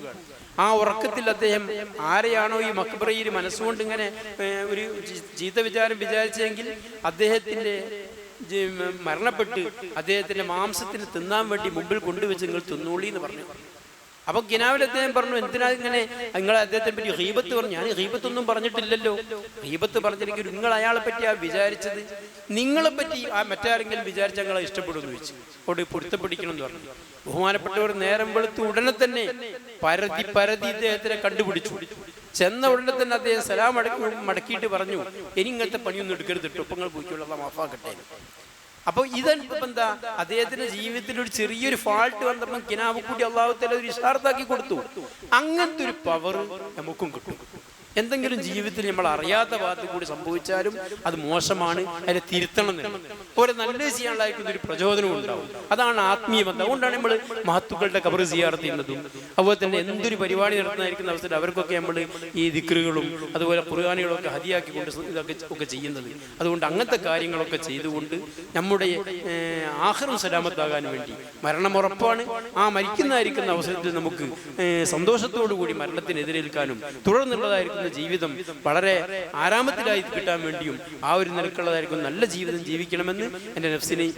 ആ ഉറക്കത്തിൽ അദ്ദേഹം ആരെയാണോ ഈ മഖ്ബറയിൽ മനസ്സുകൊണ്ട് ഇങ്ങനെ ഒരു ചീത്ത വിചാരം വിചാരിച്ചെങ്കിൽ അദ്ദേഹത്തിന്റെ മരണപ്പെട്ട് അദ്ദേഹത്തിന്റെ മാംസത്തിന് തിന്നാൻ വേണ്ടി മുമ്പിൽ കൊണ്ടുവച്ച് നിങ്ങൾ തിന്നോളി എന്ന് പറഞ്ഞു. അപ്പൊ ഗിനാവിൽ അദ്ദേഹം പറഞ്ഞു, എന്തിനാ ഇങ്ങനെ നിങ്ങൾ അദ്ദേഹത്തെ പറ്റി ഗീബത്ത് പറഞ്ഞു? ഞാൻ ഗീബത്തൊന്നും പറഞ്ഞിട്ടില്ലല്ലോ. ഗീബത്ത് പറഞ്ഞില്ലെങ്കിൽ നിങ്ങൾ അയാളെ പറ്റി വിചാരിച്ചത് നിങ്ങളെ പറ്റി മറ്റാരെങ്കിലും വിചാരിച്ച ഞങ്ങളെ ഇഷ്ടപ്പെടുമെന്ന് വെച്ച് അവിടെ പൊരുത്തപ്പിടിക്കണം എന്ന് പറഞ്ഞു. ബഹുമാനപ്പെട്ടവർ നേരം വെളുത്ത് ഉടനെ തന്നെ പരതി ഇദ്ദേഹത്തിനെ കണ്ടുപിടിച്ചു. ചെന്ന ഉടനെ തന്നെ അദ്ദേഹം സലാം മടക്കിയിട്ട് പറഞ്ഞു, ഇനി ഇങ്ങനത്തെ പണിയൊന്നും എടുക്കരുത്, ടൊപ്പങ്ങൾ പോയിക്കുള്ള മാഫാക്കട്ടെ. അപ്പൊ ഇതെന്താ എന്താ അദ്ദേഹത്തിന്റെ ജീവിതത്തിൽ ഒരു ചെറിയൊരു ഫാൾട്ട് വന്നപ്പോൾ കിനാവ് കൂടി അള്ളാഹു തആല ഒരു ഇഷാർത്താക്കി കൊടുത്തു. അങ്ങനത്തെ ഒരു പവർ നമുക്കും കിട്ടും. എന്തെങ്കിലും ജീവിതത്തിൽ നമ്മൾ അറിയാത്ത ഭാഗത്ത് കൂടി സംഭവിച്ചാലും അത് മോശമാണ്, അതിനെ തിരുത്തണം എന്ന് ഒരു നല്ലത് ചെയ്യാനുള്ളതായിരിക്കുന്ന ഒരു പ്രചോദനം ഉണ്ടാവും. അതാണ് ആത്മീയ ബന്ധം. അതുകൊണ്ടാണ് നമ്മൾ മഹത്തുക്കളുടെ ഖബർ സിയാറത്ത് ചെയ്യുന്നതും അതുപോലെ തന്നെ എന്തൊരു പരിപാടി നടത്തുന്നതായിരിക്കുന്ന അവസരം അവർക്കൊക്കെ നമ്മൾ ഈ ദിക്റുകളും അതുപോലെ ഖുർആനുകളൊക്കെ ഹദിയാക്കിക്കൊണ്ട് ഇതൊക്കെ ഒക്കെ ചെയ്യുന്നത്. അതുകൊണ്ട് അങ്ങനത്തെ കാര്യങ്ങളൊക്കെ ചെയ്തുകൊണ്ട് നമ്മുടെ ആഖിറം സലാമത്താകാൻ വേണ്ടി മരണം ഉറപ്പാണ്. ആ മരിക്കുന്നതായിരിക്കുന്ന അവസരത്തിൽ നമുക്ക് സന്തോഷത്തോടു കൂടി മരണത്തിന് എതിരേൽക്കാനും തുടർന്നുള്ളതായിരിക്കുന്ന ജീവിതം വളരെ ആരാമത്തിലായി കിട്ടാൻ വേണ്ടിയും ആ ഒരു നിലക്കുള്ളതായിരിക്കും നല്ല ജീവിതം ജീവിക്കണമെന്ന് എൻ്റെ നഫ്സിനെ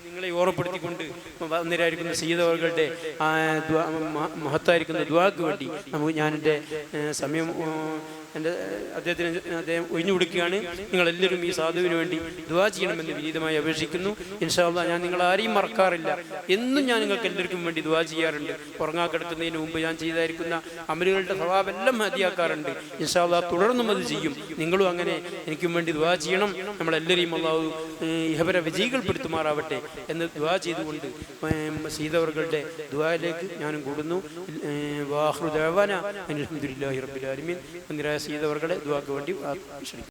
നിങ്ങളെ ഓർമ്മപ്പെടുത്തിക്കൊണ്ട് വന്നിരായിരിക്കുന്ന സയ്യിദുകളുടെ മഹത്തായിരിക്കുന്ന ദുആക്ക് വേണ്ടി ഞാൻ എൻ്റെ സമയം അദ്ദേഹം ഒഴിഞ്ഞു കൊടുക്കുകയാണ്. നിങ്ങളെല്ലാവരും ഈ സാധുവിന് വേണ്ടി ദുആ ചെയ്യണമെന്ന് വിനീതമായി അപേക്ഷിക്കുന്നു. ഇൻഷാ അല്ലാഹ് ഞാൻ നിങ്ങളാരെയും മറക്കാറില്ല. എന്നും ഞാൻ നിങ്ങൾക്ക് എല്ലാവർക്കും വേണ്ടി ദുആ ചെയ്യാറുണ്ട്. ഉറങ്ങാൻ കിടക്കുന്നതിന് മുമ്പ് ഞാൻ ചെയ്തായിരിക്കുന്ന അമലുകളുടെ സ്വഭാവമെല്ലാം മതിയാക്കാറുണ്ട്. ഇൻഷാ അല്ലാഹ് തുടർന്നും അത് ചെയ്യും. നിങ്ങളും അങ്ങനെ എനിക്കും വേണ്ടി ദുആ ചെയ്യണം. നമ്മളെല്ലാവരെയും അല്ലാഹു ഇഹപര വിജയികൾപ്പെടുത്തുമാറാവട്ടെ എന്ന് ദുആ ചെയ്തുകൊണ്ട് സയ്യിദുകളുടെ ദുആയിലേക്ക് ഞാനും കൂടുന്നു. വാഖിറു ദഅവാന അൽഹംദുലില്ലാഹി റബ്ബിൽ ആലമീൻ. സയ്യിദുകളെ ദുആക്ക് വേണ്ടി ക്ഷണിക്കുന്നു.